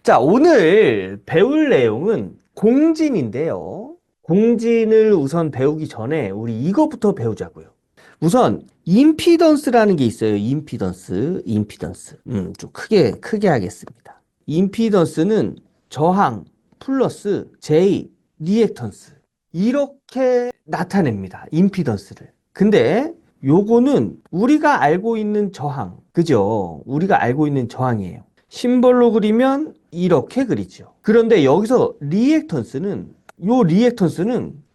자, 오늘 배울 내용은 공진인데요. 공진을 우선 배우기 전에 우리 이것부터 배우자고요. 우선 임피던스라는 게 있어요. 임피던스. 좀 크게 하겠습니다. 임피던스는 저항 플러스 J 리액턴스 이렇게 나타냅니다. 임피던스를. 근데 요거는 우리가 알고 있는 저항, 그죠? 우리가 알고 있는 저항이에요. 심벌로 그리면 이렇게 그리죠. 그런데 여기서 리액턴스는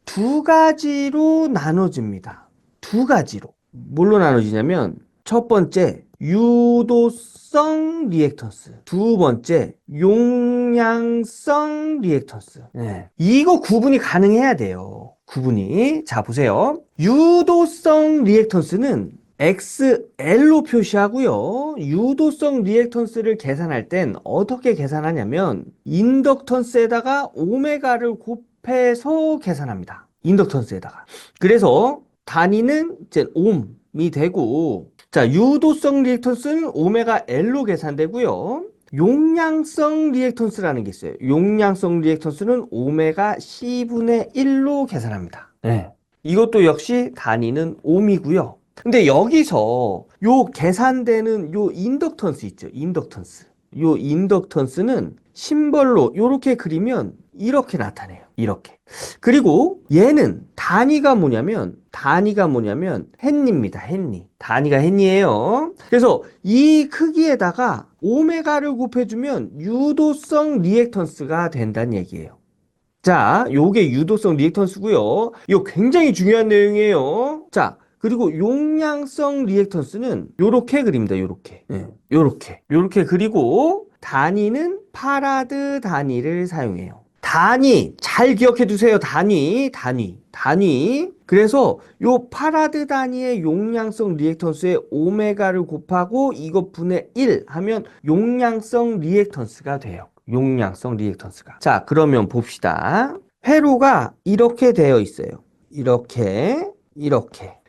두 가지로 나눠집니다. 두 가지로. 뭘로 나눠지냐면 첫 번째 유도성 리액턴스, 두 번째 용량성 리액턴스. 네. 이거 구분이 가능해야 돼요. 구분이. 자, 보세요. 유도성 리액턴스는 XL로 표시하고요. 유도성 리액턴스를 계산할 땐 어떻게 계산하냐면 인덕턴스에다가 오메가를 곱해서 계산합니다. 인덕턴스에다가. 그래서 단위는 이제 옴이 되고, 자, 유도성 리액턴스는 오메가 L로 계산되고요. 용량성 리액턴스라는 게 있어요. 용량성 리액턴스는 오메가 C분의 1로 계산합니다. 네. 이것도 역시 단위는 옴이고요. 근데 여기서 요 계산되는 요 인덕턴스 있죠. 요 인덕턴스는 심벌로 요렇게 그리면 이렇게 나타내요. 이렇게. 그리고 얘는 단위가 뭐냐면 헨리입니다. 헨리. 단위가 헨리예요. 그래서 이 크기에다가 오메가를 곱해주면 유도성 리액턴스가 된다는 얘기예요. 자, 요게 유도성 리액턴스고요. 이거 굉장히 중요한 내용이에요. 자, 그리고 용량성 리액턴스는 요렇게 그립니다. 요렇게. 네, 요렇게 그리고 단위는 파라드 단위를 사용해요. 단위 잘 기억해 두세요. 단위. 그래서 요 파라드 단위의 용량성 리액턴스에 오메가를 곱하고 이것 분의 1 하면 용량성 리액턴스가 돼요. 용량성 리액턴스가. 자, 그러면 봅시다. 회로가 이렇게 되어 있어요. 이렇게.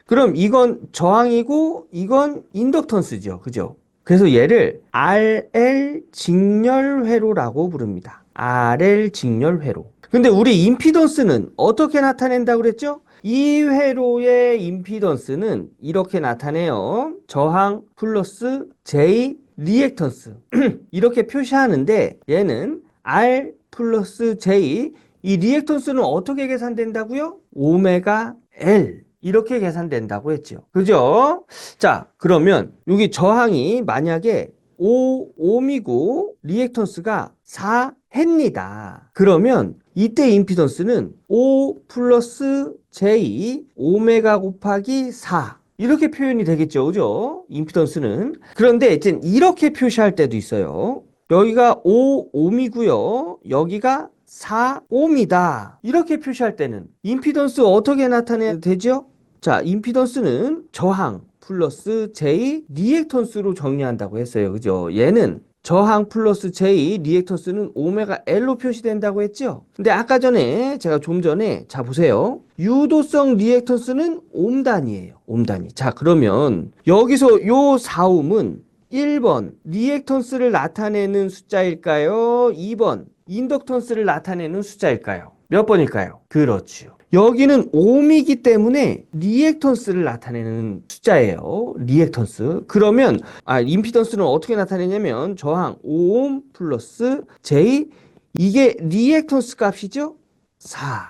그럼 이건 저항이고 이건 인덕턴스죠. 그죠? 그래서 얘를 RL 직렬 회로라고 부릅니다. RL 직렬 회로. 근데 우리 임피던스는 어떻게 나타낸다고 그랬죠? 이 회로의 임피던스는 이렇게 나타내요. 저항 플러스 J 리액턴스. 이렇게 표시하는데 얘는 R 플러스 J 이 리액턴스는 어떻게 계산된다고요? 오메가 L 이렇게 계산된다고 했죠. 그죠? 자, 그러면 여기 저항이 만약에 5옴이고 리액턴스가 4헨리다. 그러면 이때 임피던스는 5 플러스 J 오메가 곱하기 4 이렇게 표현이 되겠죠. 그죠? 임피던스는. 그런데 이제 이렇게 표시할 때도 있어요. 여기가 5옴이고요. 여기가 4옴이다. 이렇게 표시할 때는 임피던스 어떻게 나타내야 되죠? 자, 임피던스는 저항 플러스 J 리액턴스로 정리한다고 했어요. 그죠? 얘는 저항 플러스 J 리액턴스는 오메가 L로 표시된다고 했죠? 근데 아까 전에 제가 좀 전에 자 보세요. 유도성 리액턴스는 옴 단위예요. 옴 단위. 자, 그러면 여기서 요 4옴은 1번 리액턴스를 나타내는 숫자일까요? 2번 인덕턴스를 나타내는 숫자일까요? 몇 번일까요? 그렇죠. 여기는 옴이기 때문에 리액턴스를 나타내는 숫자예요. 리액턴스. 그러면 임피던스는 어떻게 나타내냐면 저항 5옴 플러스 J 이게 리액턴스 값이죠? 4.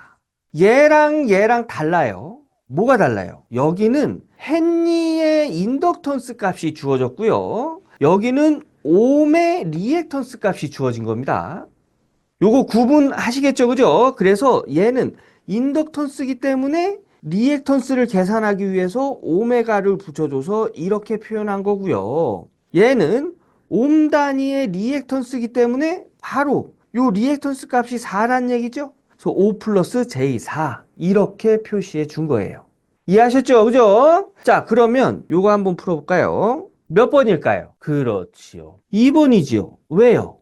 얘랑 달라요. 뭐가 달라요? 여기는 헨리의 인덕턴스 값이 주어졌고요. 여기는 옴의 리액턴스 값이 주어진 겁니다. 요거 구분하시겠죠? 그죠? 그래서 얘는 인덕턴스이기 때문에 리액턴스를 계산하기 위해서 오메가를 붙여줘서 이렇게 표현한 거고요. 얘는 옴 단위의 리액턴스이기 때문에 바로 요 리액턴스 값이 4란 얘기죠? 그래서 5 플러스 J4 이렇게 표시해 준 거예요. 이해하셨죠? 그죠? 자, 그러면 요거 한번 풀어볼까요? 몇 번일까요? 그렇지요. 2번이지요. 왜요?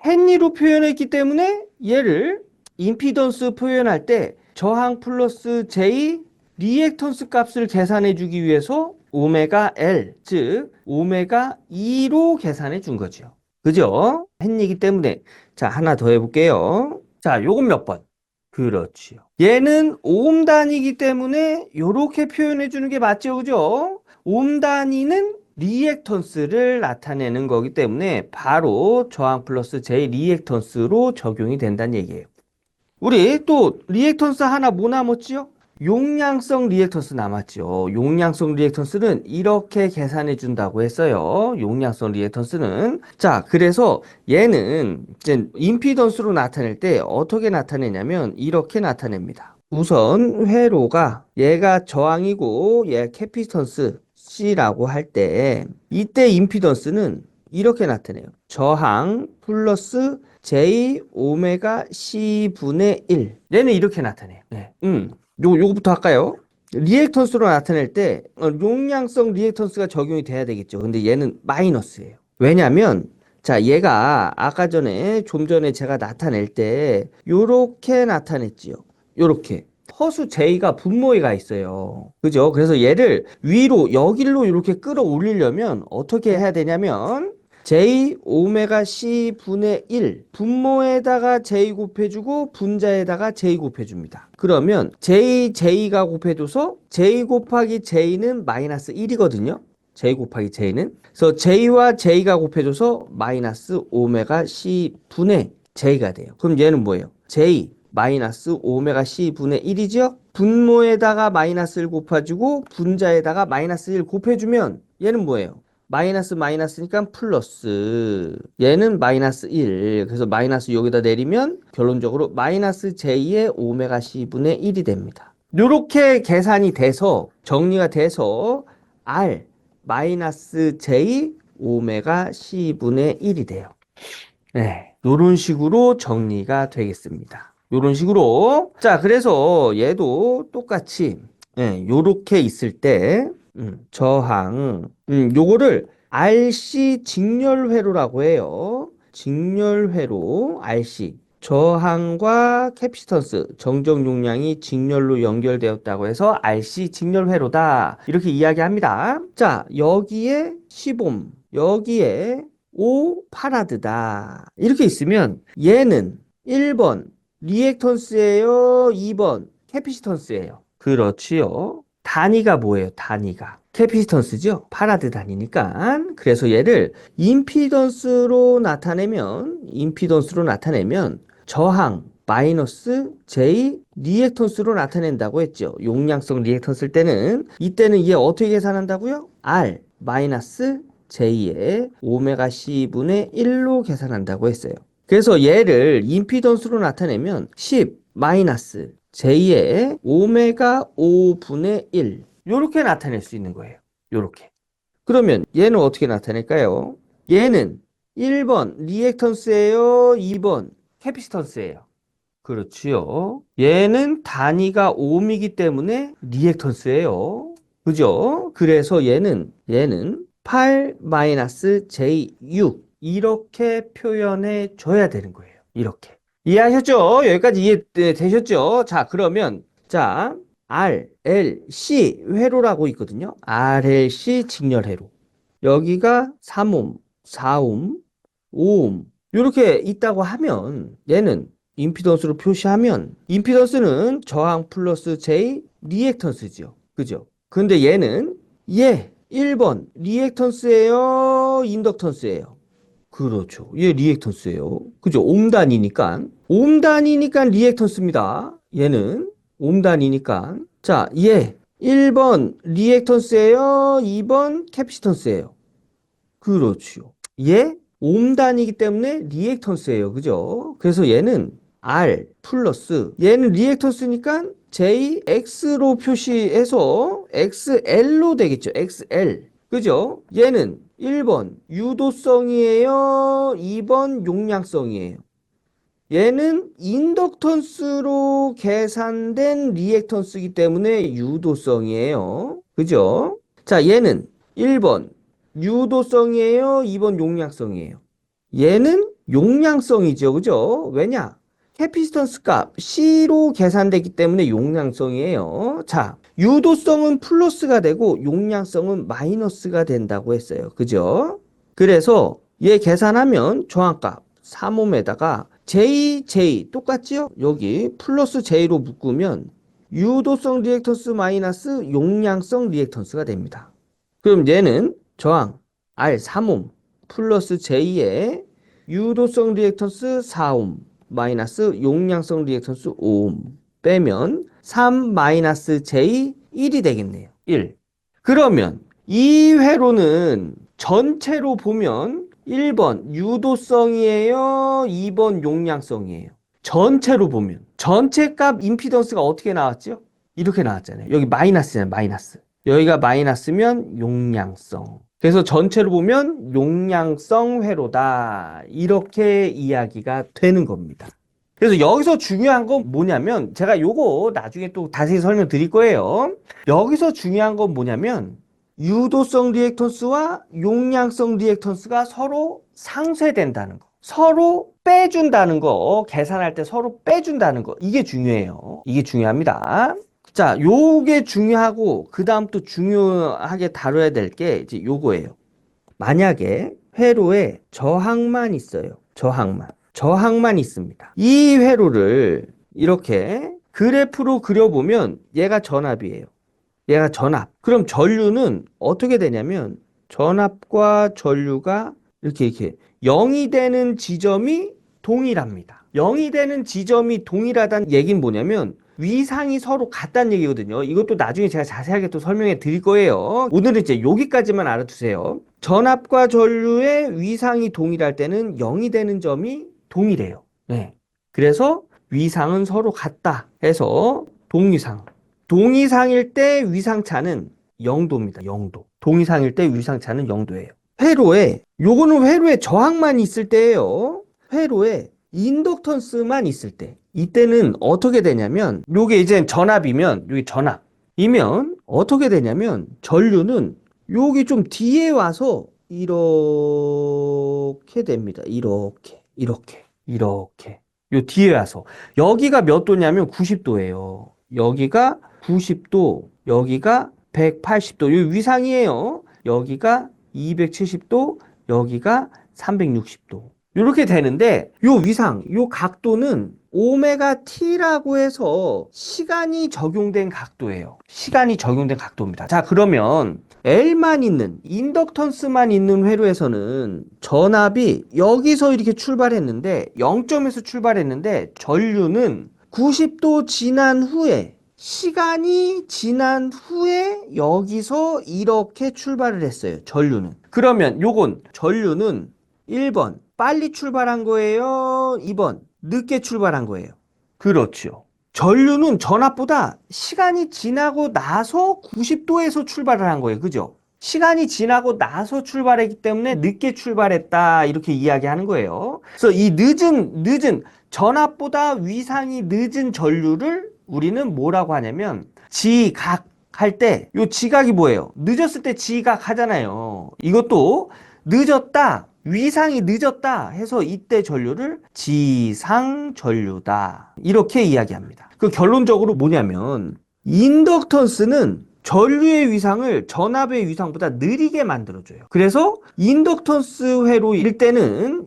헨리로 표현했기 때문에 얘를 임피던스 표현할 때 저항 플러스 J 리액턴스 값을 계산해 주기 위해서 오메가 L 즉 오메가 2로 계산해 준 거죠. 그죠? hen이기 때문에. 자, 하나 더 해볼게요. 자, 요건 몇 번? 그렇지요. 얘는 오hm 단위이기 때문에 요렇게 표현해 주는 게 맞죠, 그죠? 오hm 단위는 리액턴스를 나타내는 거기 때문에 바로 저항 플러스 J 리액턴스로 적용이 된다는 얘기예요. 우리 또 리액턴스 하나 뭐 남았지요? 용량성 리액턴스 남았죠. 용량성 리액턴스는 이렇게 계산해 준다고 했어요. 용량성 리액턴스는. 자, 그래서 얘는 이제 임피던스로 나타낼 때 어떻게 나타내냐면 이렇게 나타냅니다. 우선 회로가 얘가 저항이고 얘 캐피턴스 C라고 할 때 이때 임피던스는 이렇게 나타내요. 저항 플러스 J 오메가 C 분의 1. 얘는 이렇게 나타내요. 네. 요거부터 할까요? 리액턴스로 나타낼 때 용량성 리액턴스가 적용이 돼야 되겠죠. 근데 얘는 마이너스예요. 왜냐면 자, 얘가 아까 전에 좀 전에 제가 나타낼 때 요렇게 나타냈지요. 요렇게. 허수 J가 분모에 가 있어요. 그죠? 그래서 얘를 위로 여길로 이렇게 끌어올리려면 어떻게 해야 되냐면 J 오메가 C 분의 1 분모에다가 J 곱해주고 분자에다가 J 곱해줍니다. 그러면 J가 곱해줘서 J 곱하기 J는 마이너스 1이거든요. J 곱하기 J는. 그래서 J와 J가 곱해줘서 마이너스 오메가 C 분의 J가 돼요. 그럼 얘는 뭐예요? J 마이너스 오메가 C 분의 1이죠? 분모에다가 마이너스를 곱해주고 분자에다가 마이너스 1 곱해주면 얘는 뭐예요? 마이너스 마이너스니까 플러스 얘는 마이너스 1 그래서 마이너스 여기다 내리면 결론적으로 마이너스 J의 오메가 C분의 1이 됩니다. 이렇게 계산이 돼서 정리가 돼서 R 마이너스 J 오메가 C분의 1이 돼요. 네, 이런 식으로 정리가 되겠습니다. 이런 식으로 자 그래서 얘도 똑같이 요렇게 있을 때 저항 요거를 RC 직렬회로라고 해요. 직렬회로 RC 저항과 캐피시턴스 정적 용량이 직렬로 연결되었다고 해서 RC 직렬회로다 이렇게 이야기합니다. 자 여기에 10옴 여기에 5 파라드다 이렇게 있으면 얘는 1번 리액턴스예요 2번 캐피시턴스예요. 그렇지요. 단위가 뭐예요? 단위가 캐피시턴스죠. 파라드 단위니까. 그래서 얘를 임피던스로 나타내면 저항 마이너스 J 리액턴스로 나타낸다고 했죠. 용량성 리액턴스일 때는 이때는 얘 어떻게 계산한다고요? R 마이너스 J의 오메가 C분의 1로 계산한다고 했어요. 그래서 얘를 임피던스로 나타내면 10 마이너스 J의 오메가 5분의 1 이렇게 나타낼 수 있는 거예요. 이렇게. 그러면 얘는 어떻게 나타낼까요? 얘는 1번 리액턴스예요. 2번 캐피시턴스예요. 그렇지요. 얘는 단위가 옴이기 때문에 리액턴스예요. 그죠? 그래서 얘는 8 마이너스 J6 이렇게 표현해 줘야 되는 거예요. 이렇게. 이해하셨죠? 여기까지 이해되셨죠? 자, 그러면 자, RLC 회로라고 있거든요. RLC 직렬회로. 여기가 3옴, 4옴, 5옴 이렇게 있다고 하면 얘는 임피던스로 표시하면 임피던스는 저항 플러스 J 리액턴스죠. 그죠? 근데 얘는 1번 리액턴스예요, 인덕턴스예요. 그렇죠. 얘 리액턴스예요. 그죠? 옴단이니까. 옴단이니까 리액턴스입니다. 얘는 옴단이니까. 자, 얘 1번 리액턴스예요. 2번 캐피시턴스예요. 그렇죠. 얘 옴단이기 때문에 리액턴스예요. 그죠? 그래서 얘는 R 플러스 얘는 리액턴스니까 JX로 표시해서 XL로 되겠죠. XL. 그죠? 얘는 1번 유도성이에요. 2번 용량성이에요. 얘는 인덕턴스로 계산된 리액턴스이기 때문에 유도성이에요. 그죠? 자, 얘는 1번 유도성이에요. 2번 용량성이에요. 얘는 용량성이죠. 그죠? 왜냐? 캐피시턴스 값 C로 계산되기 때문에 용량성이에요. 자, 유도성은 플러스가 되고 용량성은 마이너스가 된다고 했어요. 그죠? 그래서 얘 계산하면 저항값 3옴에다가 J 똑같지요? 여기 플러스 J로 묶으면 유도성 리액턴스 마이너스 용량성 리액턴스가 됩니다. 그럼 얘는 저항 R3옴 플러스 J에 유도성 리액턴스 4옴 마이너스 용량성 리액턴스 5옴 빼면 3 마이너스 J 1이 되겠네요. 1. 그러면 이 회로는 전체로 보면 1번 유도성이에요? 2번 용량성이에요? 전체로 보면 전체 값 임피던스가 어떻게 나왔죠? 이렇게 나왔잖아요. 여기 마이너스잖아요. 마이너스. 여기가 마이너스면 용량성. 그래서 전체로 보면 용량성 회로다. 이렇게 이야기가 되는 겁니다. 그래서 여기서 중요한 건 뭐냐면 제가 요거 나중에 또 다시 설명드릴 거예요. 여기서 중요한 건 뭐냐면 유도성 리액턴스와 용량성 리액턴스가 서로 상쇄된다는 거. 서로 빼준다는 거. 계산할 때 서로 빼준다는 거. 이게 중요해요. 이게 중요합니다. 자, 요게 중요하고 그 다음 또 중요하게 다뤄야 될 게 이제 요거예요. 만약에 회로에 저항만 있어요. 저항만 있습니다. 이 회로를 이렇게 그래프로 그려보면 얘가 전압이에요. 얘가 전압. 그럼 전류는 어떻게 되냐면 전압과 전류가 이렇게 0이 되는 지점이 동일합니다. 0이 되는 지점이 동일하다는 얘기는 뭐냐면 위상이 서로 같다는 얘기거든요. 이것도 나중에 제가 자세하게 또 설명해 드릴 거예요. 오늘은 이제 여기까지만 알아두세요. 전압과 전류의 위상이 동일할 때는 0이 되는 점이 동일해요. 네. 그래서 위상은 서로 같다 해서 동위상. 동위상일 때 위상차는 0도입니다. 0도. 동위상일 때 위상차는 0도예요. 요거는 회로에 저항만 있을 때예요. 회로에 인덕턴스만 있을 때. 이때는 어떻게 되냐면, 요게 이제 전압이면, 요게 전압이면, 어떻게 되냐면, 전류는 여기 좀 뒤에 와서, 이렇게 됩니다. 이렇게. 요 뒤에 와서. 여기가 몇 도냐면 90도예요. 여기가 90도, 여기가 180도. 요 위상이에요. 여기가 270도, 여기가 360도. 이렇게 되는데 요 위상, 요 각도는 오메가 t라고 해서 시간이 적용된 각도예요. 시간이 적용된 각도입니다. 자, 그러면 L만 있는, 인덕턴스만 있는 회로에서는 전압이 여기서 이렇게 출발했는데 0점에서 출발했는데 전류는 90도 지난 후에 시간이 지난 후에 여기서 이렇게 출발을 했어요. 전류는. 그러면 요건 전류는 1번 빨리 출발한 거예요? 2번 늦게 출발한 거예요? 그렇죠. 전류는 전압보다 시간이 지나고 나서 90도에서 출발을 한 거예요. 그죠? 시간이 지나고 나서 출발했기 때문에 늦게 출발했다. 이렇게 이야기하는 거예요. 그래서 이 늦은 전압보다 위상이 늦은 전류를 우리는 뭐라고 하냐면 지각 할 때 요 지각이 뭐예요? 늦었을 때 지각 하잖아요. 이것도 늦었다. 위상이 늦었다 해서 이때 전류를 지상 전류다. 이렇게 이야기합니다. 그 결론적으로 뭐냐면 인덕턴스는 전류의 위상을 전압의 위상보다 느리게 만들어줘요. 그래서 인덕턴스 회로일 때는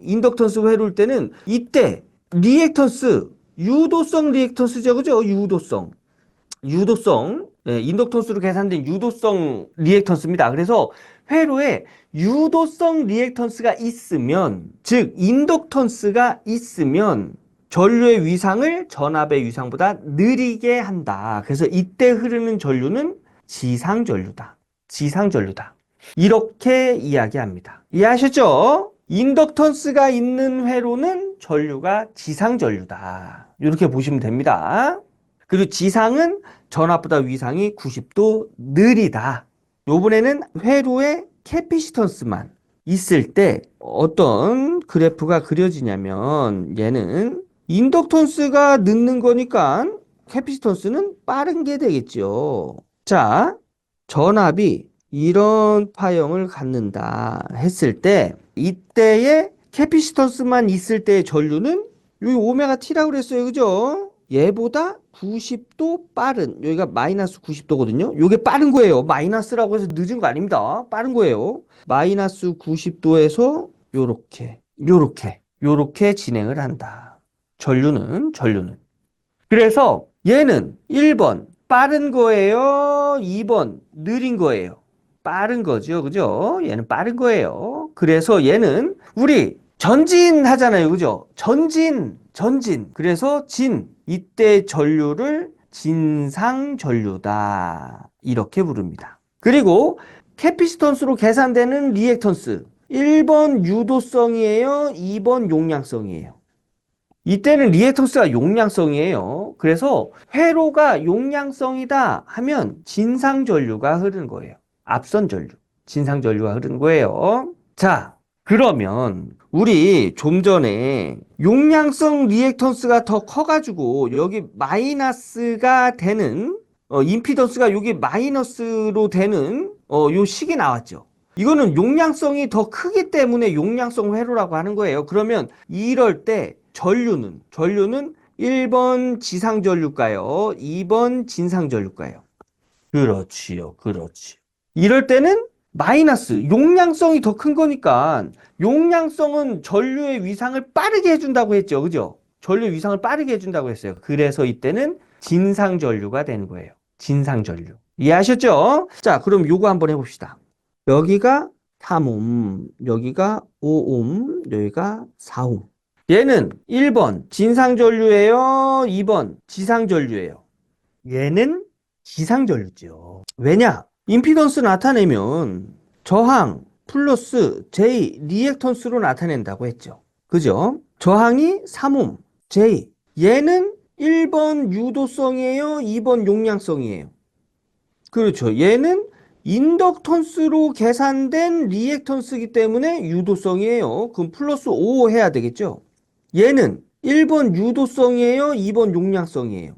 이때 리액턴스 유도성 리액턴스죠. 그죠? 유도성. 네, 인덕턴스로 계산된 유도성 리액턴스입니다. 그래서 회로에 유도성 리액턴스가 있으면, 즉 인덕턴스가 있으면 전류의 위상을 전압의 위상보다 느리게 한다. 그래서 이때 흐르는 전류는 지상전류다. 이렇게 이야기합니다. 이해하셨죠? 인덕턴스가 있는 회로는 전류가 지상전류다. 이렇게 보시면 됩니다. 그리고 지상은 전압보다 위상이 90도 느리다. 요번에는 회로에 캐피시턴스만 있을 때 어떤 그래프가 그려지냐면 얘는 인덕턴스가 늦는 거니까 캐피시턴스는 빠른 게 되겠죠. 자, 전압이 이런 파형을 갖는다 했을 때 이때의 캐피시턴스만 있을 때의 전류는 여기 오메가 t라고 그랬어요. 그죠? 얘보다 90도 빠른, 여기가 마이너스 90도거든요. 이게 빠른 거예요. 마이너스라고 해서 늦은 거 아닙니다. 빠른 거예요. 마이너스 90도에서 요렇게 진행을 한다. 전류는. 그래서 얘는 1번 빠른 거예요? 2번 느린 거예요? 빠른 거죠. 그죠? 얘는 빠른 거예요. 그래서 얘는 우리 전진하잖아요. 그죠? 전진. 그래서 이때 전류를 진상전류다. 이렇게 부릅니다. 그리고 캐피시턴스로 계산되는 리액턴스. 1번 유도성이에요? 2번 용량성이에요? 이때는 리액턴스가 용량성이에요. 그래서 회로가 용량성이다 하면 진상전류가 흐르는 거예요. 앞선 전류, 진상전류가 흐르는 거예요. 자, 그러면 우리 좀 전에 용량성 리액턴스가 더 커가지고 여기 마이너스가 되는 임피던스가 여기 마이너스로 되는 요 식이 나왔죠. 이거는 용량성이 더 크기 때문에 용량성 회로라고 하는 거예요. 그러면 이럴 때 전류는 1번 지상전류가요? 2번 진상전류가요? 그렇지요. 이럴 때는 마이너스, 용량성이 더 큰 거니까 용량성은 전류의 위상을 빠르게 해준다고 했죠. 그죠? 전류의 위상을 빠르게 해준다고 했어요. 그래서 이때는 진상전류가 되는 거예요. 진상전류. 이해하셨죠? 자, 그럼 요거 한번 해봅시다. 여기가 3옴, 여기가 5옴, 여기가 4옴. 얘는 1번 진상전류예요? 2번 지상전류예요? 얘는 지상전류죠. 왜냐? 임피던스 나타내면 저항 플러스 J 리액턴스로 나타낸다고 했죠. 그죠? 저항이 3옴, J. 얘는 1번 유도성이에요? 2번 용량성이에요? 그렇죠. 얘는 인덕턴스로 계산된 리액턴스이기 때문에 유도성이에요. 그럼 플러스 5 해야 되겠죠? 얘는 1번 유도성이에요? 2번 용량성이에요?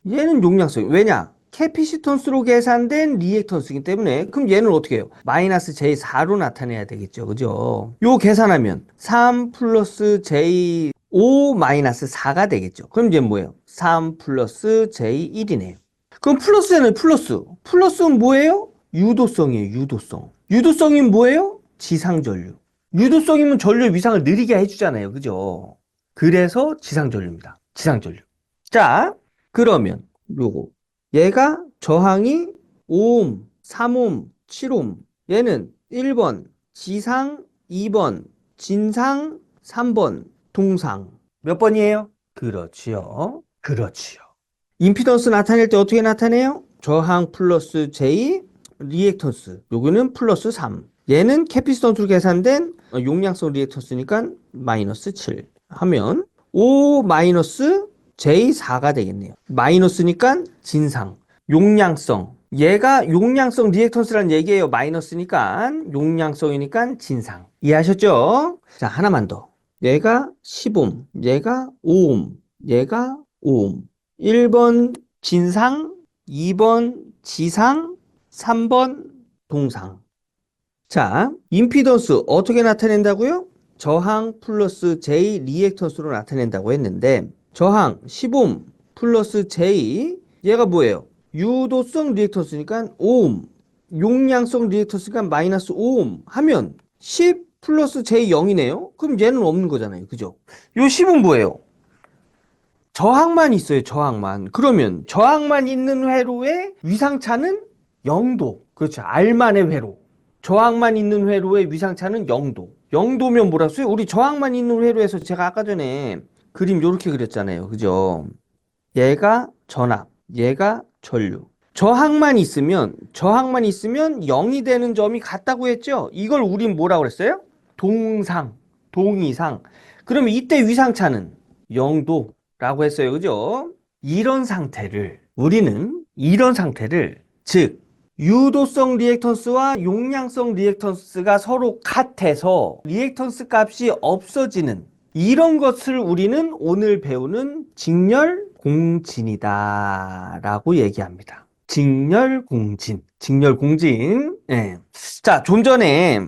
얘는 용량성이에요. 왜냐? 캐피시턴스로 계산된 리액턴스이기 때문에 그럼 얘는 어떻게 해요? 마이너스 J4로 나타내야 되겠죠. 그죠? 요 계산하면 3 플러스 J 5 마이너스 4가 되겠죠. 그럼 얘는 뭐예요? 3 플러스 J1이네요. 그럼 플러스는 플러스. 플러스는 뭐예요? 유도성이에요. 유도성이 뭐예요? 지상전류. 유도성이면 전류의 위상을 느리게 해주잖아요. 그죠? 그래서 지상전류입니다. 지상전류. 자, 그러면 요거. 얘가 저항이 5옴, 3옴, 7옴. 얘는 1번 지상, 2번 진상, 3번 동상. 몇 번이에요? 그렇지요. 임피던스 나타낼 때 어떻게 나타내요? 저항 플러스 J, 리액턴스. 요거는 플러스 3. 얘는 캐피시턴스로 계산된 용량성 리액턴스니까 마이너스 7 하면 5 마이너스 J4가 되겠네요. 마이너스니까 진상. 용량성. 얘가 용량성 리액턴스라는 얘기예요. 마이너스니까 용량성이니까 진상. 이해하셨죠? 자, 하나만 더. 얘가 10옴, 얘가 5옴, 얘가 5옴. 1번 진상, 2번 지상, 3번 동상. 자, 임피던스 어떻게 나타낸다고요? 저항 플러스 J 리액턴스로 나타낸다고 했는데 저항 10옴 플러스 J 얘가 뭐예요? 유도성 리액턴스니까 5옴 용량성 리액턴스니까 마이너스 5옴 하면 10 플러스 J 0이네요? 그럼 얘는 없는 거잖아요. 그죠? 요 10은 뭐예요? 저항만 있어요. 저항만. 그러면 저항만 있는 회로의 위상차는 0도. 그렇죠. R만의 회로. 저항만 있는 회로의 위상차는 0도. 0도면 뭐라 써요? 우리 저항만 있는 회로에서 제가 아까 전에 그림 요렇게 그렸잖아요. 그죠? 얘가 전압, 얘가 전류. 저항만 있으면 0이 되는 점이 같다고 했죠? 이걸 우린 뭐라고 그랬어요? 동이상. 그러면 이때 위상차는 0도라고 했어요. 그죠? 이런 상태를 즉 유도성 리액턴스와 용량성 리액턴스가 서로 같아서 리액턴스 값이 없어지는 이런 것을 우리는 오늘 배우는 직렬공진이다 라고 얘기합니다. 직렬공진. 예. 자, 좀 전에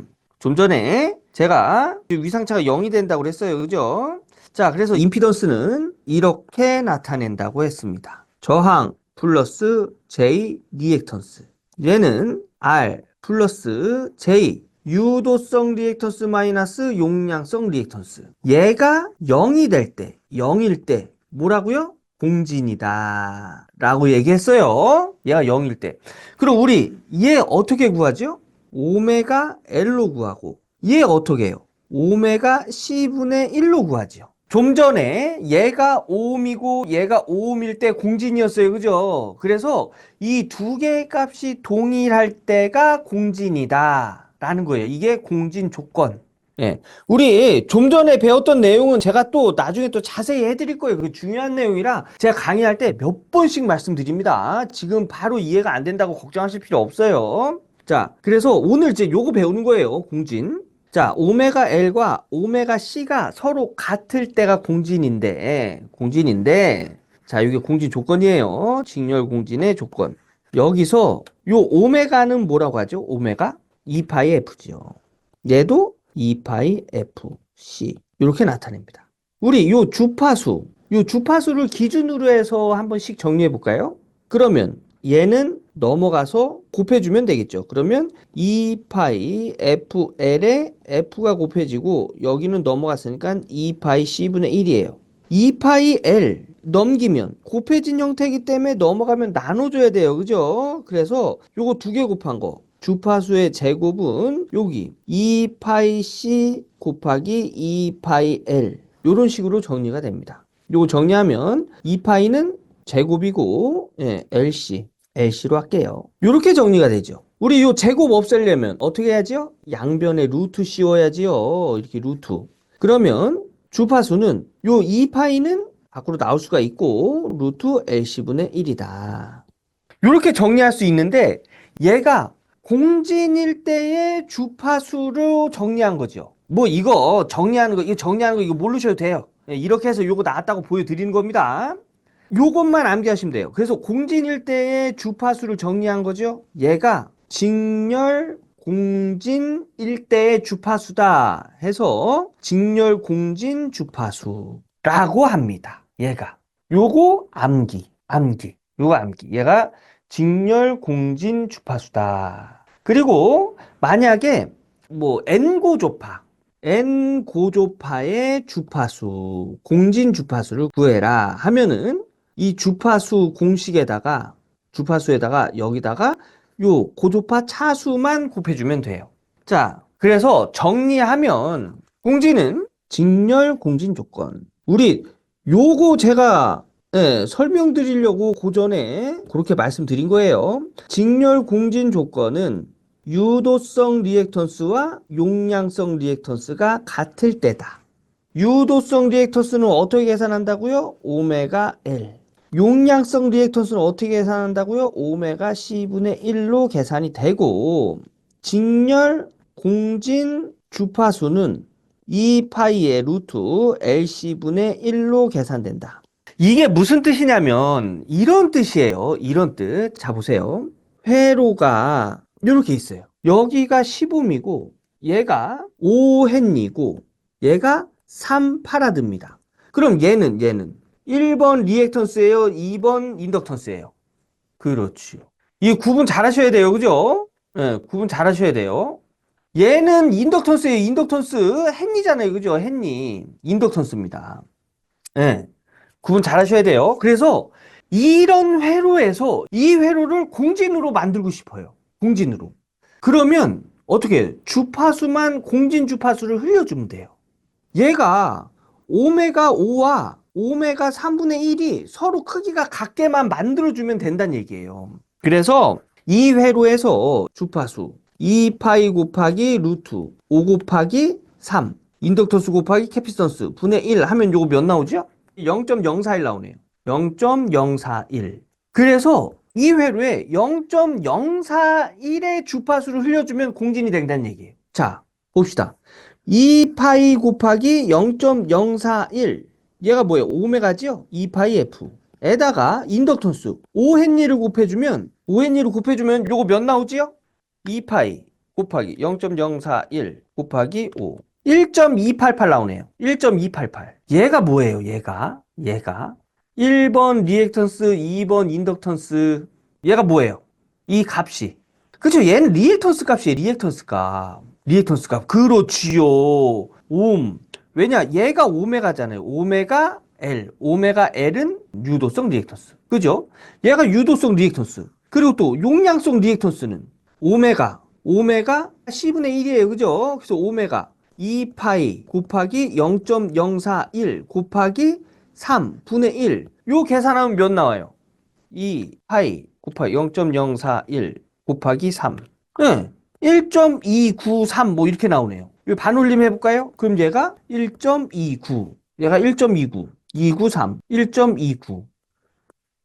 제가 위상차가 0이 된다고 그랬어요. 그죠? 자, 그래서 임피던스는 이렇게 나타낸다고 했습니다. 저항 플러스 J 리액턴스. 얘는 R 플러스 J 유도성 리액턴스 마이너스 용량성 리액턴스. 얘가 0이 될 때, 0일 때 뭐라고요? 공진이다 라고 얘기했어요. 얘가 0일 때. 그럼 우리 얘 어떻게 구하죠? 오메가 L로 구하고 얘 어떻게 해요? 오메가 C분의 1로 구하죠. 좀 전에 얘가 5옴이고 얘가 5옴일 때 공진이었어요. 그죠? 그래서 이 두 개의 값이 동일할 때가 공진이다 라는 거예요. 이게 공진 조건. 예. 우리 좀 전에 배웠던 내용은 제가 또 나중에 또 자세히 해드릴 거예요. 그 중요한 내용이라 제가 강의할 때 몇 번씩 말씀드립니다. 지금 바로 이해가 안 된다고 걱정하실 필요 없어요. 자, 그래서 오늘 이제 요거 배우는 거예요. 공진. 자, 오메가 L과 오메가 C가 서로 같을 때가 공진인데, 자, 이게 공진 조건이에요. 직렬 공진의 조건. 여기서 요 오메가는 뭐라고 하죠? 오메가 2파이 F죠. 얘도 2파이 FC. 이렇게 나타냅니다. 우리 요 주파수를 기준으로 해서 한 번씩 정리해 볼까요? 그러면 얘는 넘어가서 곱해주면 되겠죠. 그러면 2파이 FL에 F가 곱해지고 여기는 넘어갔으니까 2파이 C분의 1이에요. 2파이 L 넘기면 곱해진 형태이기 때문에 넘어가면 나눠줘야 돼요. 그죠? 그래서 요거 두 개 곱한 거. 주파수의 제곱은 여기 2파이 C 곱하기 2파이 L 이런 식으로 정리가 됩니다. 요거 정리하면 2파이는 제곱이고 LC로 할게요. 이렇게 정리가 되죠. 우리 요 제곱 없애려면 어떻게 해야죠? 양변에 루트 씌워야지요. 이렇게 루트. 그러면 주파수는 요 2파이는 밖으로 나올 수가 있고 루트 LC분의 1이다. 이렇게 정리할 수 있는데 얘가 공진일 때의 주파수로 정리한 거죠. 뭐 이거 정리하는 거 이거 모르셔도 돼요. 이렇게 해서 요거 나왔다고 보여드리는 겁니다. 요것만 암기하시면 돼요. 그래서 공진일 때의 주파수를 정리한 거죠. 얘가 직렬 공진일 때의 주파수다 해서 직렬 공진 주파수라고 합니다. 얘가 요거 암기. 요거 암기. 얘가 직렬 공진 주파수다. 그리고 만약에 뭐 N고조파의 주파수, 공진 주파수를 구해라 하면은 이 주파수에다가 여기다가 요 고조파 차수만 곱해주면 돼요. 자, 그래서 정리하면 공진은 직렬 공진 조건. 우리 요거 제가 설명드리려고 고전에 그렇게 말씀드린 거예요. 직렬 공진 조건은 유도성 리액턴스와 용량성 리액턴스가 같을 때다. 유도성 리액턴스는 어떻게 계산한다고요? 오메가 L. 용량성 리액턴스는 어떻게 계산한다고요? 오메가 C분의 1로 계산이 되고 직렬 공진 주파수는 2파이의 루트 LC분의 1로 계산된다. 이게 무슨 뜻이냐면 이런 뜻이에요. 이런 뜻. 자 보세요. 회로가 이렇게 있어요. 여기가 10옴이고 얘가 5헨리고 얘가 3파라드입니다. 그럼 얘는 1번 리액턴스예요? 2번 인덕턴스예요? 그렇죠. 이 구분 잘 하셔야 돼요. 그죠? 네, 구분 잘 하셔야 돼요. 얘는 인덕턴스예요. 인덕턴스 헨리잖아요. 그죠? 헨리. 인덕턴스입니다. 네. 구분 잘 하셔야 돼요. 그래서 이런 회로에서 이 회로를 공진으로 만들고 싶어요. 공진으로. 그러면 어떻게 주파수만 공진 주파수를 흘려주면 돼요. 얘가 오메가 5와 오메가 3분의 1이 서로 크기가 같게만 만들어주면 된다는 얘기예요. 그래서 이 회로에서 주파수 2파이 곱하기 루트 5 곱하기 3 인덕턴스 곱하기 캐피스턴스 분의 1 하면 요거 몇 나오죠? 0.041 나오네요. 0.041. 그래서 이 회로에 0.041의 주파수를 흘려주면 공진이 된다는 얘기예요. 자, 봅시다. 2파이 곱하기 0.041. 얘가 뭐예요? 오메가죠? 2파이 F. 에다가 인덕턴스 5헨리를 곱해주면 요거 몇 나오지요? 2파이 곱하기 0.041 곱하기 5. 1.288 나오네요. 1.288. 얘가 뭐예요? 얘가 1번 리액턴스, 2번 인덕턴스. 얘가 뭐예요? 이 값이. 그쵸? 얘는 리액턴스 값이에요. 리액턴스 값. 리액턴스 값. 그렇지요. 옴. 왜냐? 얘가 오메가잖아요. 오메가 L. 오메가 L은 유도성 리액턴스. 그죠? 얘가 유도성 리액턴스. 그리고 또 용량성 리액턴스는 오메가 C분의 1이에요. 그죠? 그래서 오메가 2파이 곱하기 0.041 곱하기 3분의 1. 요 계산하면 몇 나와요? 2파이 곱하기 0.041 곱하기 3. 네. 1.293 뭐 이렇게 나오네요. 이 반올림 해볼까요? 그럼 얘가 1.29. 얘가 1.29. 293. 1.29.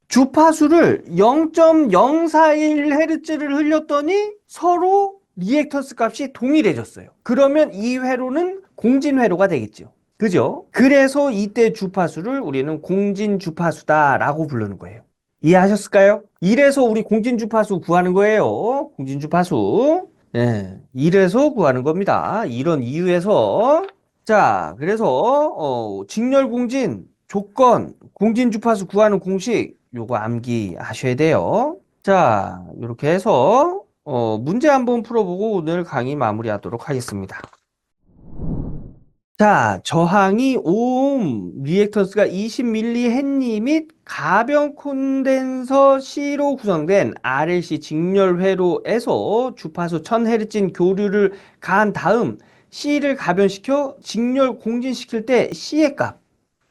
주파수를 0.041Hz를 흘렸더니 서로 리액턴스 값이 동일해졌어요. 그러면 이 회로는 공진회로가 되겠죠. 그죠? 그래서 이때 주파수를 우리는 공진주파수다라고 부르는 거예요. 이해하셨을까요? 이래서 우리 공진주파수 구하는 거예요. 공진주파수. 예, 이래서 구하는 겁니다. 이런 이유에서. 자, 그래서, 직렬공진, 조건, 공진주파수 구하는 공식, 요거 암기하셔야 돼요. 자, 이렇게 해서, 문제 한번 풀어보고 오늘 강의 마무리하도록 하겠습니다. 자, 저항이 5옴, 리액턴스가 20mH 및 가변 콘덴서 C로 구성된 RLC 직렬회로에서 주파수 1000Hz인 교류를 가한 다음 C를 가변시켜 직렬 공진시킬 때 C의 값.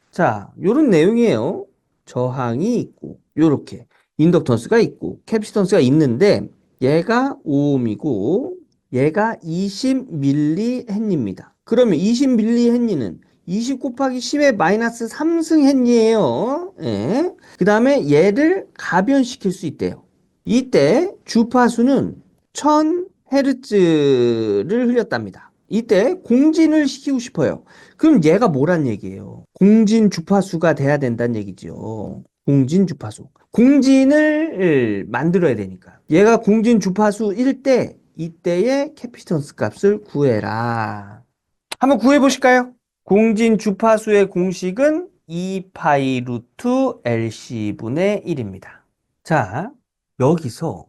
자, 요런 내용이에요. 저항이 있고, 요렇게. 인덕턴스가 있고, 캐피시턴스가 있는데, 얘가 5옴이고, 얘가 20mH입니다. 그러면 20mH는 20 곱하기 10의 마이너스 3승H이에요. 예. 그 다음에 얘를 가변시킬 수 있대요. 이때 주파수는 1000Hz를 흘렸답니다. 이때 공진을 시키고 싶어요. 그럼 얘가 뭐란 얘기예요? 공진 주파수가 돼야 된다는 얘기죠. 공진 주파수. 공진을 만들어야 되니까. 얘가 공진 주파수일 때 이때의 캐피턴스 값을 구해라. 한번 구해 보실까요? 공진 주파수의 공식은 2파이 루트 LC분의 1입니다. 자, 여기서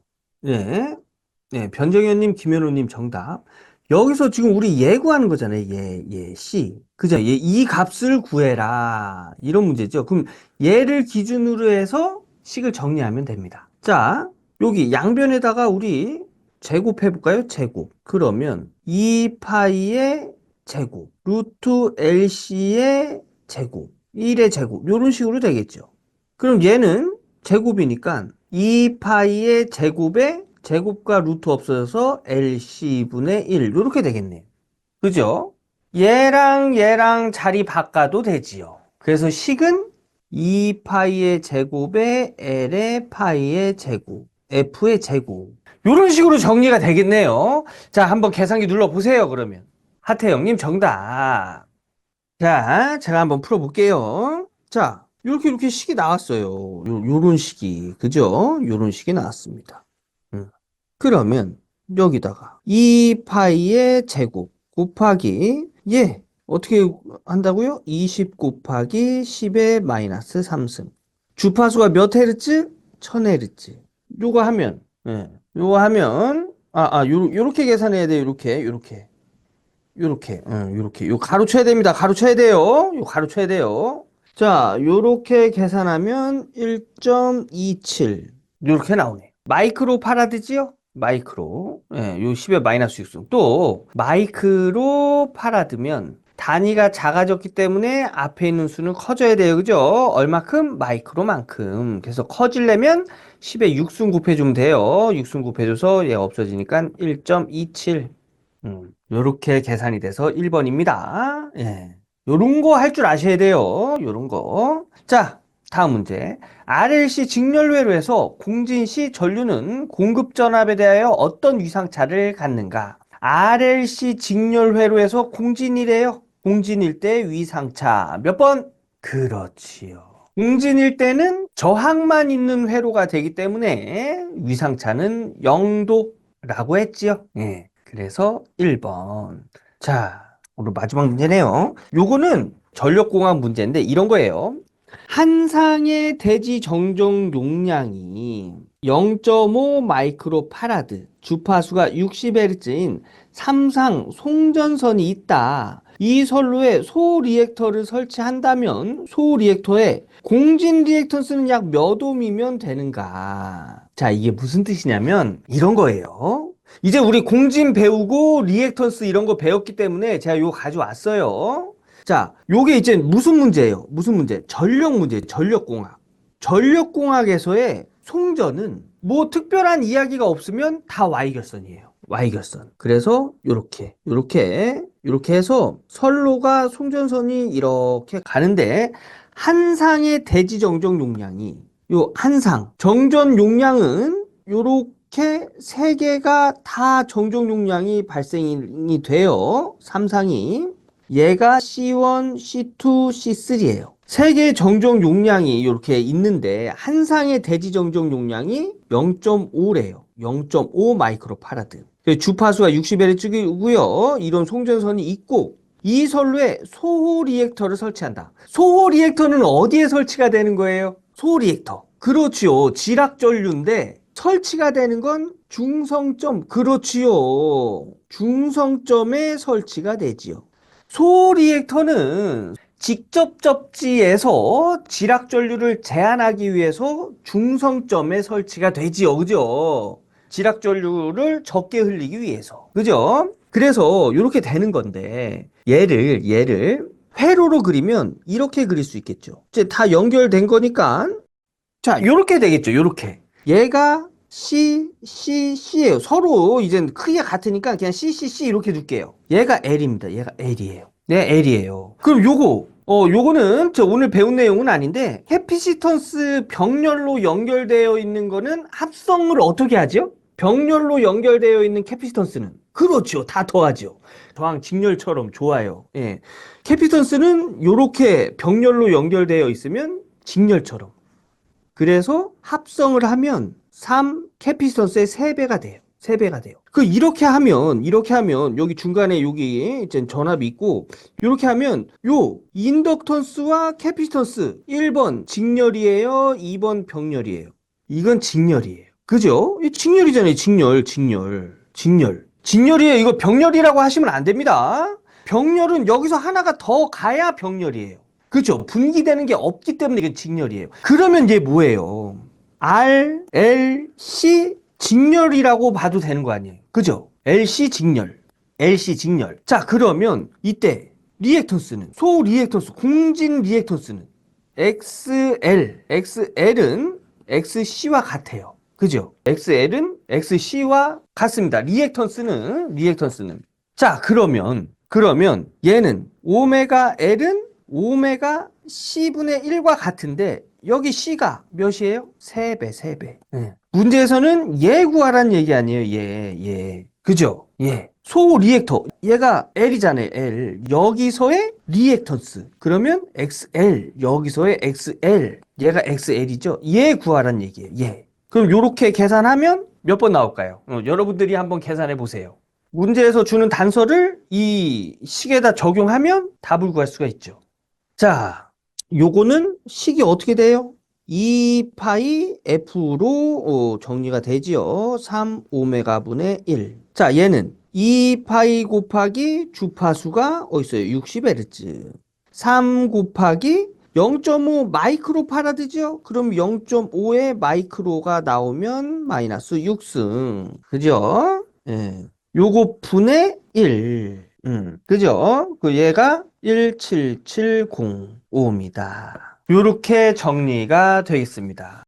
변정현님, 김현우님 정답. 여기서 지금 우리 예구하는 거잖아요. C. 그죠? 이 값을 구해라. 이런 문제죠. 그럼 얘를 기준으로 해서 식을 정리하면 됩니다. 자, 여기 양변에다가 우리 제곱해 볼까요? 제곱. 그러면 2파이의 제곱, 루트 LC의 제곱, 1의 제곱. 이런 식으로 되겠죠. 그럼 얘는 제곱이니까 2파이의 제곱에 제곱과 루트 없어져서 LC분의 1 이렇게 되겠네요. 그죠? 얘랑 자리 바꿔도 되지요. 그래서 식은 2파이의 제곱에 L의 파이의 제곱, F의 제곱 이런 식으로 정리가 되겠네요. 자, 한번 계산기 눌러보세요. 그러면 하태영님 정답. 자, 제가 한번 풀어볼게요. 자, 이렇게 식이 나왔어요. 요런 식이, 그죠? 요런 식이 나왔습니다. 그러면 여기다가 2파이의 제곱 곱하기 어떻게 한다고요? 20 곱하기 10의 마이너스 3승. 주파수가 몇 헤르츠? 1000헤르츠. 요거 하면 요거 하면 요렇게 계산해야 돼요. 요렇게 요 가로쳐야 됩니다. 가로쳐야 돼요. 요 가로쳐야 돼요. 자, 요렇게 계산하면 1.27 요렇게 나오네요. 마이크로 파라드지요? 마이크로. 예, 요 10의 마이너스 6승. 또 마이크로 파라드면 단위가 작아졌기 때문에 앞에 있는 수는 커져야 돼요. 그죠? 얼마큼? 마이크로만큼. 그래서 커지려면 10의 6승 곱해주면 돼요. 6승 곱해줘서 얘가 없어지니까 1.27. 요렇게 계산이 돼서 1번입니다. 예. 요런 거 할 줄 아셔야 돼요. 요런 거. 자, 다음 문제. RLC 직렬회로에서 공진시 전류는 공급전압에 대하여 어떤 위상차를 갖는가? RLC 직렬회로에서 공진이래요. 공진일 때 위상차. 몇 번? 그렇지요. 공진일 때는 저항만 있는 회로가 되기 때문에 위상차는 0도라고 했지요. 예. 그래서 1번. 자, 오늘 마지막 문제네요. 요거는 전력공학 문제인데 이런 거예요. 한 상의 대지 정정 용량이 0.5 마이크로파라드, 주파수가 60Hz인 삼상 송전선이 있다. 이 선로에 소리액터를 설치한다면 소리액터에 공진 리액턴스는 약 몇 옴이면 되는가? 자, 이게 무슨 뜻이냐면 이런 거예요. 이제 우리 공진 배우고 리액턴스 이런 거 배웠기 때문에 제가 이거 가져왔어요. 자, 요게 이제 무슨 문제예요? 무슨 문제? 전력 문제예요. 전력공학. 전력공학에서의 송전은 뭐 특별한 이야기가 없으면 다 Y결선이에요. Y결선. 그래서 요렇게 해서 선로가 송전선이 이렇게 가는데 한상의 대지 정전 용량이 요 한상 정전 용량은 요렇게 세 개가 다 정전 용량이 발생이 돼요. 삼상이 얘가 C1, C2, C3예요. 세 개의 정정 용량이 이렇게 있는데 한 상의 대지 정정 용량이 0.5래요. 0.5 마이크로파라드. 주파수가 60Hz고요. 이런 송전선이 있고 이 선로에 소호 리액터를 설치한다. 소호 리액터는 어디에 설치가 되는 거예요? 소호 리액터. 그렇지요. 지락전류인데 설치가 되는 건 중성점. 그렇지요. 중성점에 설치가 되지요. 소호 리액터는 직접 접지에서 지락전류를 제한하기 위해서 중성점에 설치가 되지요. 그죠? 지락전류를 적게 흘리기 위해서. 그죠? 그래서 이렇게 되는 건데 얘를 회로로 그리면 이렇게 그릴 수 있겠죠. 이제 다 연결된 거니까 자, 요렇게 되겠죠. 요렇게. 얘가 C, C, C예요. 서로 이제 크기가 같으니까 그냥 C, C, C 이렇게 둘게요. 얘가 L입니다. 얘가 L이에요. 네, L이에요. 그럼 요거는 저 오늘 배운 내용은 아닌데 캐피시턴스 병렬로 연결되어 있는 거는 합성을 어떻게 하죠? 병렬로 연결되어 있는 캐피시턴스는 그렇죠. 다 더하죠. 저항 직렬처럼 좋아요. 예. 캐피시턴스는 요렇게 병렬로 연결되어 있으면 직렬처럼. 그래서 합성을 하면 3 캐피시턴스의 3배가 돼요. 3배가 돼요. 이렇게 하면 여기 중간에 여기 이제 전압이 있고 이렇게 하면 요 인덕턴스와 캐피시턴스 1번 직렬이에요. 2번 병렬이에요. 이건 직렬이에요. 그죠? 이 직렬이잖아요. 직렬이에요. 이거 병렬이라고 하시면 안 됩니다. 병렬은 여기서 하나가 더 가야 병렬이에요. 그죠? 분기되는 게 없기 때문에 이게 직렬이에요. 그러면 얘 뭐예요? R, L, C 직렬이라고 봐도 되는 거 아니에요? 그죠? LC 직렬. 자, 그러면 이때 리액턴스는 소 리액턴스, 공진 리액턴스는 XL은 XC와 같아요. 그죠? XL은 XC와 같습니다. 리액턴스는. 자, 그러면 얘는 오메가 L은 오메가 C분의 1과 같은데 여기 C가 몇이에요? 3배. 네. 문제에서는 얘 구하라는 얘기 아니에요. 얘. 그죠? 얘. 소 리액터. 얘가 L이잖아요. L. 여기서의 리액턴스. 그러면 XL. 여기서의 XL. 얘가 XL이죠. 얘 구하라는 얘기예요. 얘. 그럼 요렇게 계산하면 몇 번 나올까요? 여러분들이 한번 계산해 보세요. 문제에서 주는 단서를 이 식에다 적용하면 답을 구할 수가 있죠. 자, 요거는 식이 어떻게 돼요? 2파이 F로 정리가 되지요. 3 오메가 분의 1. 자, 얘는 2파이 곱하기 주파수가 어딨어요? 60Hz. 3 곱하기 0.5 마이크로파라드죠? 그럼 0.5의 마이크로가 나오면 마이너스 6승. 그죠? 예. 요거 분의 1. 그죠? 얘가 17705입니다. 요렇게 정리가 되겠습니다.